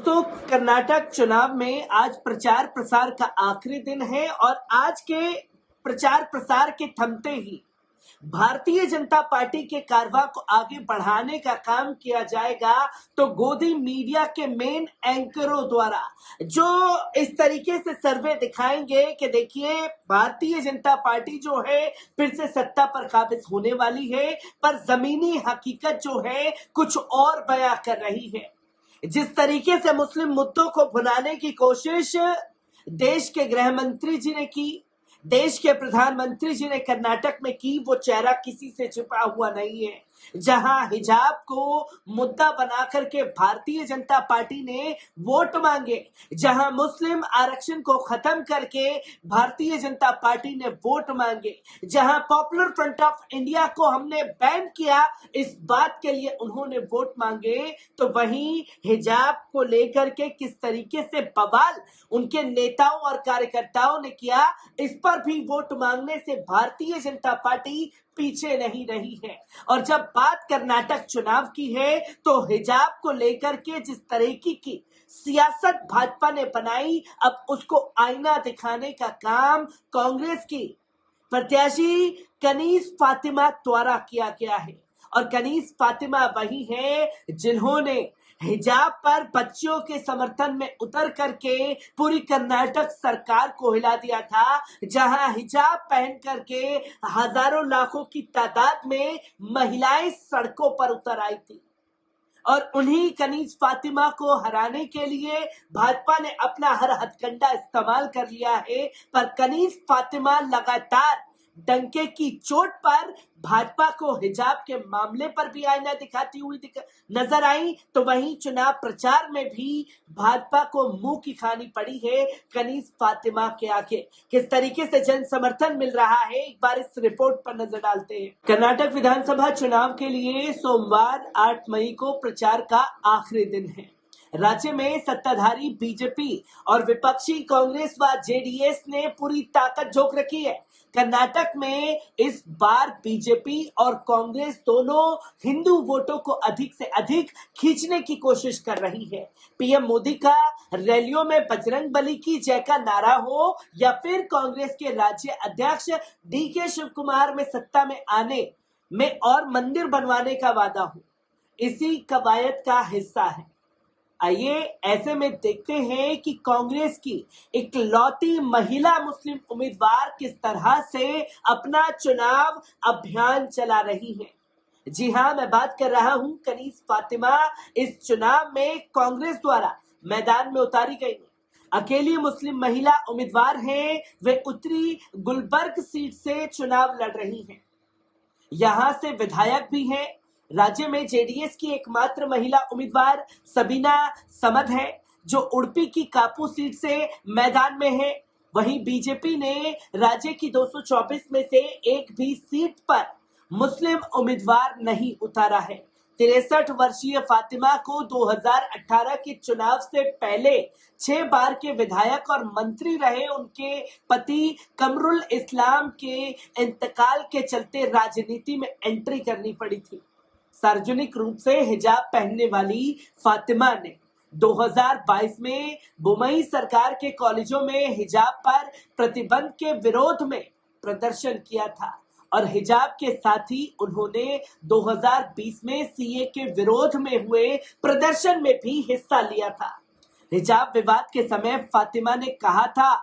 दोस्तों, कर्नाटक चुनाव में आज प्रचार प्रसार का आखिरी दिन है और आज के प्रचार प्रसार के थमते ही भारतीय जनता पार्टी के कारवां को आगे बढ़ाने का काम किया जाएगा। तो गोदी मीडिया के मेन एंकरों द्वारा जो इस तरीके से सर्वे दिखाएंगे कि देखिए भारतीय जनता पार्टी जो है फिर से सत्ता पर काबिज होने वाली है, पर जमीनी हकीकत जो है कुछ और बयां कर रही है। जिस तरीके से मुस्लिम मुद्दों को भुनाने की कोशिश देश के गृह मंत्री जी ने की, देश के प्रधानमंत्री जी ने कर्नाटक में की, वो चेहरा किसी से छिपा हुआ नहीं है। जहां हिजाब को मुद्दा बना करके भारतीय जनता पार्टी ने वोट मांगे, जहां मुस्लिम आरक्षण को खत्म करके भारतीय जनता पार्टी ने वोट मांगे, जहां पॉपुलर फ्रंट ऑफ इंडिया को हमने बैन किया, इस बात के लिए उन्होंने वोट मांगे, तो वहीं हिजाब को लेकर के किस तरीके से बवाल उनके नेताओं और कार्यकर्ताओं ने किया, इस पर भी वोट मांगने से भारतीय जनता पार्टी पीछे नहीं रही है। और जब बात कर्नाटक चुनाव की है तो हिजाब को लेकर के जिस तरीके की सियासत भाजपा ने बनाई, अब उसको आईना दिखाने का काम कांग्रेस की प्रत्याशी कनीज फातिमा द्वारा किया गया है। और कनीज फातिमा वही है जिन्होंने हिजाब पर बच्चियों के समर्थन में उतर करके पूरी कर्नाटक सरकार को हिला दिया था, जहां हिजाब पहन करके हजारों लाखों की तादाद में महिलाएं सड़कों पर उतर आई थी। और उन्हीं कनीज फातिमा को हराने के लिए भाजपा ने अपना हर हथकंडा इस्तेमाल कर लिया है, पर कनीज फातिमा लगातार डंके की चोट पर भाजपा को हिजाब के मामले पर भी आईना दिखाती हुई नजर आई, तो वहीं चुनाव प्रचार में भी भाजपा को मुंह की खानी पड़ी है कनीज फातिमा के आगे। किस तरीके से जन समर्थन मिल रहा है, एक बार इस रिपोर्ट पर नजर डालते हैं। कर्नाटक विधानसभा चुनाव के लिए सोमवार 8 मई को प्रचार का आखिरी दिन है। राज्य में सत्ताधारी बीजेपी और विपक्षी कांग्रेस व जेडीएस ने पूरी ताकत झोंक रखी है। कर्नाटक में इस बार बीजेपी और कांग्रेस दोनों हिंदू वोटों को अधिक से अधिक खींचने की कोशिश कर रही है। पीएम मोदी का रैलियों में बजरंग बली की जय का नारा हो या फिर कांग्रेस के राज्य अध्यक्ष डीके शिव कुमार में सत्ता में आने में और मंदिर बनवाने का वादा हो, इसी कवायद का हिस्सा है। आइए ऐसे में देखते हैं कि कांग्रेस की इकलौती महिला मुस्लिम उम्मीदवार किस तरह से अपना चुनाव अभियान चला रही है। जी हां, मैं बात कर रहा हूं कनीज फातिमा। इस चुनाव में कांग्रेस द्वारा मैदान में उतारी गई अकेली मुस्लिम महिला उम्मीदवार हैं। वे उत्तरी गुलबर्ग सीट से चुनाव लड़ रही हैं। यहां से विधायक भी हैं। राज्य में जेडीएस की एकमात्र महिला उम्मीदवार सबीना समद है, जो उड़पी की कापू सीट से मैदान में है। वहीं बीजेपी ने राज्य की 224 में से एक भी सीट पर मुस्लिम उम्मीदवार नहीं उतारा है। 63 वर्षीय फातिमा को 2018 के चुनाव से पहले 6 बार के विधायक और मंत्री रहे उनके पति कमरुल इस्लाम के इंतकाल के चलते राजनीति में एंट्री करनी पड़ी थी। सार्वजनिक रूप से हिजाब पहनने वाली फातिमा ने 2022 में बुमई सरकार के कॉलेजों में हिजाब पर प्रतिबंध के विरोध में प्रदर्शन किया था और हिजाब के साथ ही उन्होंने 2020 में सीए के विरोध में हुए प्रदर्शन में भी हिस्सा लिया था। हिजाब विवाद के समय फातिमा ने कहा था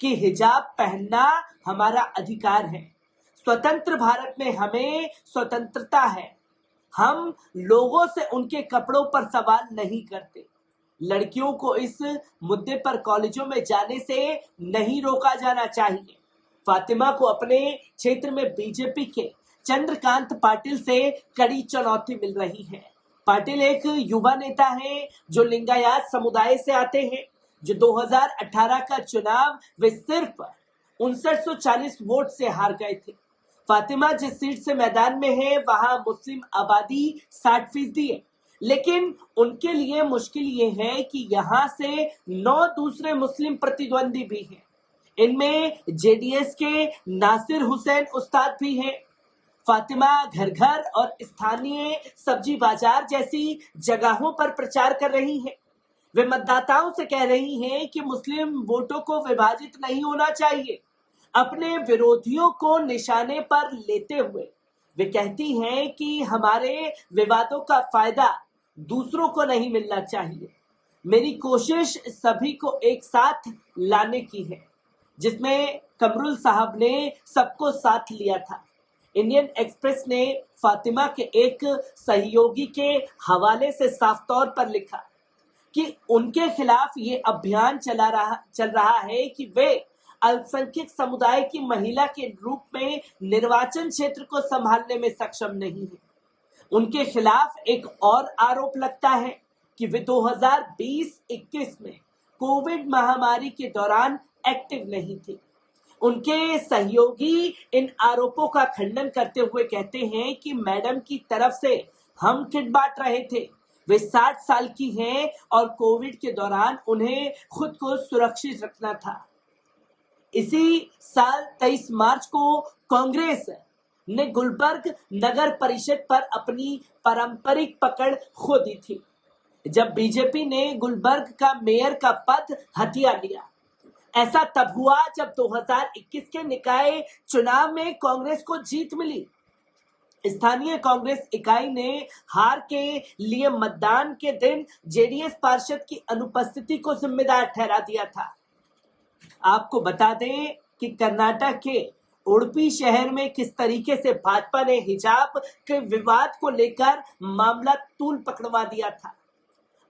कि हिजाब पहनना हमारा अधिकार है। स्वतंत्र भारत में हमें स्वतंत्रता है। हम लोगों से उनके कपड़ों पर सवाल नहीं करते। लड़कियों को इस मुद्दे पर कॉलेजों में जाने से नहीं रोका जाना चाहिए। फातिमा को अपने क्षेत्र में बीजेपी के चंद्रकांत पाटिल से कड़ी चुनौती मिल रही है। पाटिल एक युवा नेता हैं जो लिंगायत समुदाय से आते हैं, जो 2018 का चुनाव वे सिर्फ 5940 वोट से हार गए थे। फातिमा जिस सीट से मैदान में है वहां मुस्लिम आबादी 60% है, लेकिन उनके लिए मुश्किल ये है कि यहां से 9 दूसरे मुस्लिम प्रतिद्वंदी भी हैं। इनमें जेडीएस के नासिर हुसैन उस्ताद भी हैं। फातिमा घर घर और स्थानीय सब्जी बाजार जैसी जगहों पर प्रचार कर रही हैं। वे मतदाताओं से कह रही हैं कि मुस्लिम वोटों को विभाजित नहीं होना चाहिए। अपने विरोधियों को निशाने पर लेते हुए वे कहती हैं कि हमारे विवादों का फायदा दूसरों को नहीं मिलना चाहिए। मेरी कोशिश सभी को एक साथ लाने की है, जिसमें कमरुल साहब ने सबको साथ लिया था। इंडियन एक्सप्रेस ने फातिमा के एक सहयोगी के हवाले से साफ तौर पर लिखा कि उनके खिलाफ ये अभियान चल रहा है कि वे अल्पसंख्यक समुदाय की महिला के रूप में निर्वाचन क्षेत्र को संभालने में सक्षम नहीं है। उनके खिलाफ एक और आरोप लगता है कि वे 2020-21 में कोविड महामारी के दौरान एक्टिव नहीं थे। उनके सहयोगी इन आरोपों का खंडन करते हुए कहते हैं कि मैडम की तरफ से हम किट बांट रहे थे। वे 60 साल की हैं और कोविड के दौरान उन्हें खुद को सुरक्षित रखना था। इसी साल 23 मार्च को कांग्रेस ने गुलबर्ग नगर परिषद पर अपनी पारंपरिक पकड़ खो दी थी, जब बीजेपी ने गुलबर्ग का मेयर का पद हथिया लिया। ऐसा तब हुआ जब 2021 के निकाय चुनाव में कांग्रेस को जीत मिली। स्थानीय कांग्रेस इकाई ने हार के लिए मतदान के दिन जेडीएस पार्षद की अनुपस्थिति को जिम्मेदार ठहरा दिया था। आपको बता दें कि कर्नाटक के उडुपी शहर में किस तरीके से भाजपा ने हिजाब के विवाद को लेकर मामला तूल पकड़वा दिया था।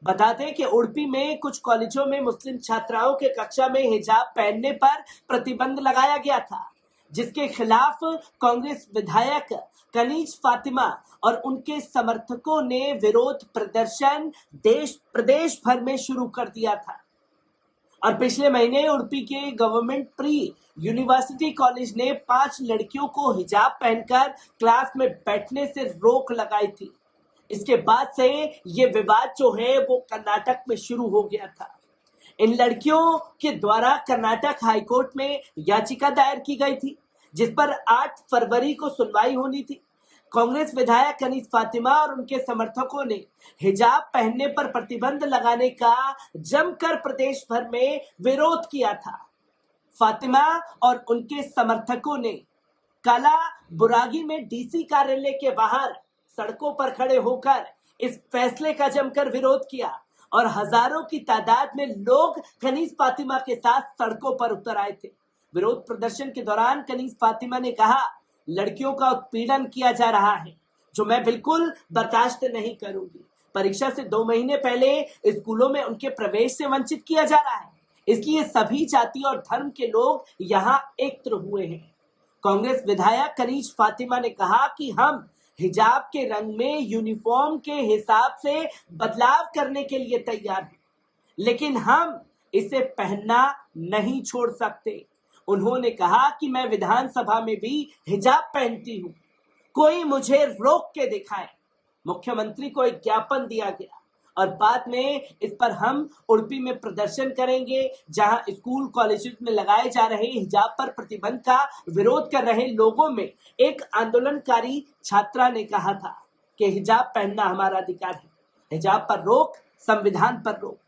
बता दें कि उडुपी में कुछ कॉलेजों में मुस्लिम छात्राओं के कक्षा में हिजाब पहनने पर प्रतिबंध लगाया गया था, जिसके खिलाफ कांग्रेस विधायक कनीज फातिमा और उनके समर्थकों ने विरोध प्रदर्शन प्रदेश भर में शुरू कर दिया था। और पिछले महीने उडुपी के गवर्नमेंट प्री यूनिवर्सिटी कॉलेज ने 5 लड़कियों को हिजाब पहनकर क्लास में बैठने से रोक लगाई थी। इसके बाद से ये विवाद जो है वो कर्नाटक में शुरू हो गया था। इन लड़कियों के द्वारा कर्नाटक हाईकोर्ट में याचिका दायर की गई थी, जिस पर 8 फरवरी को सुनवाई होनी थी। कांग्रेस विधायक कनीज फातिमा और उनके समर्थकों ने हिजाब पहनने पर प्रतिबंध लगाने का जमकर प्रदेश भर में विरोध किया था। फातिमा और उनके समर्थकों ने काला बुरागी में डीसी कार्यालय के बाहर सड़कों पर खड़े होकर इस फैसले का जमकर विरोध किया और हजारों की तादाद में लोग कनीज फातिमा के साथ सड़कों पर उतर आए थे। विरोध प्रदर्शन के दौरान कनीज फातिमा ने कहा, लड़कियों का उत्पीड़न किया जा रहा है, जो मैं बिल्कुल बर्दाश्त नहीं करूंगी। परीक्षा से 2 महीने पहले स्कूलों में उनके प्रवेश से वंचित किया जा रहा है, इसलिए सभी जाति और धर्म के लोग यहाँ एकत्र हुए हैं। कांग्रेस विधायक कनीज फातिमा ने कहा कि हम हिजाब के रंग में यूनिफॉर्म के हिसाब से बदलाव करने के लिए तैयार हैं, लेकिन हम इसे पहनना नहीं छोड़ सकते। उन्होंने कहा कि मैं विधानसभा में भी हिजाब पहनती हूं, कोई मुझे रोक के दिखाए। मुख्यमंत्री को एक ज्ञापन दिया गया और बाद में इस पर हम उडुपी में प्रदर्शन करेंगे, जहां स्कूल कॉलेज में लगाए जा रहे हिजाब पर प्रतिबंध का विरोध कर रहे लोगों में एक आंदोलनकारी छात्रा ने कहा था कि हिजाब पहनना हमारा अधिकार है, हिजाब पर रोक संविधान पर रोक,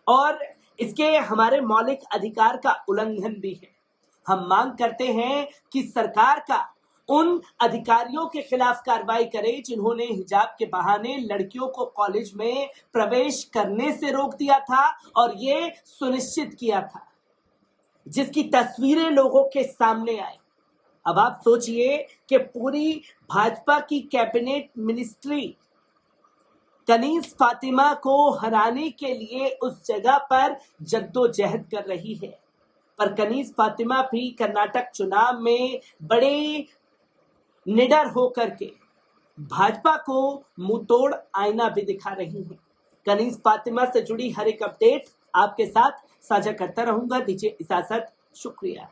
और इसके हमारे मौलिक अधिकार का उल्लंघन भी है। हम मांग करते हैं कि सरकार का उन अधिकारियों के खिलाफ कार्रवाई करे जिन्होंने हिजाब के बहाने लड़कियों को कॉलेज में प्रवेश करने से रोक दिया था और ये सुनिश्चित किया था, जिसकी तस्वीरें लोगों के सामने आई। अब आप सोचिए कि पूरी भाजपा की कैबिनेट मिनिस्ट्री कनीज फातिमा को हराने के लिए उस जगह पर जद्दोजहद कर रही है, पर कनीज फातिमा भी कर्नाटक चुनाव में बड़े निडर होकर के भाजपा को मुंहतोड़ आईना भी दिखा रही है। कनीज फातिमा से जुड़ी हर एक अपडेट आपके साथ साझा करता रहूंगा। दीजिए इजाजत, शुक्रिया।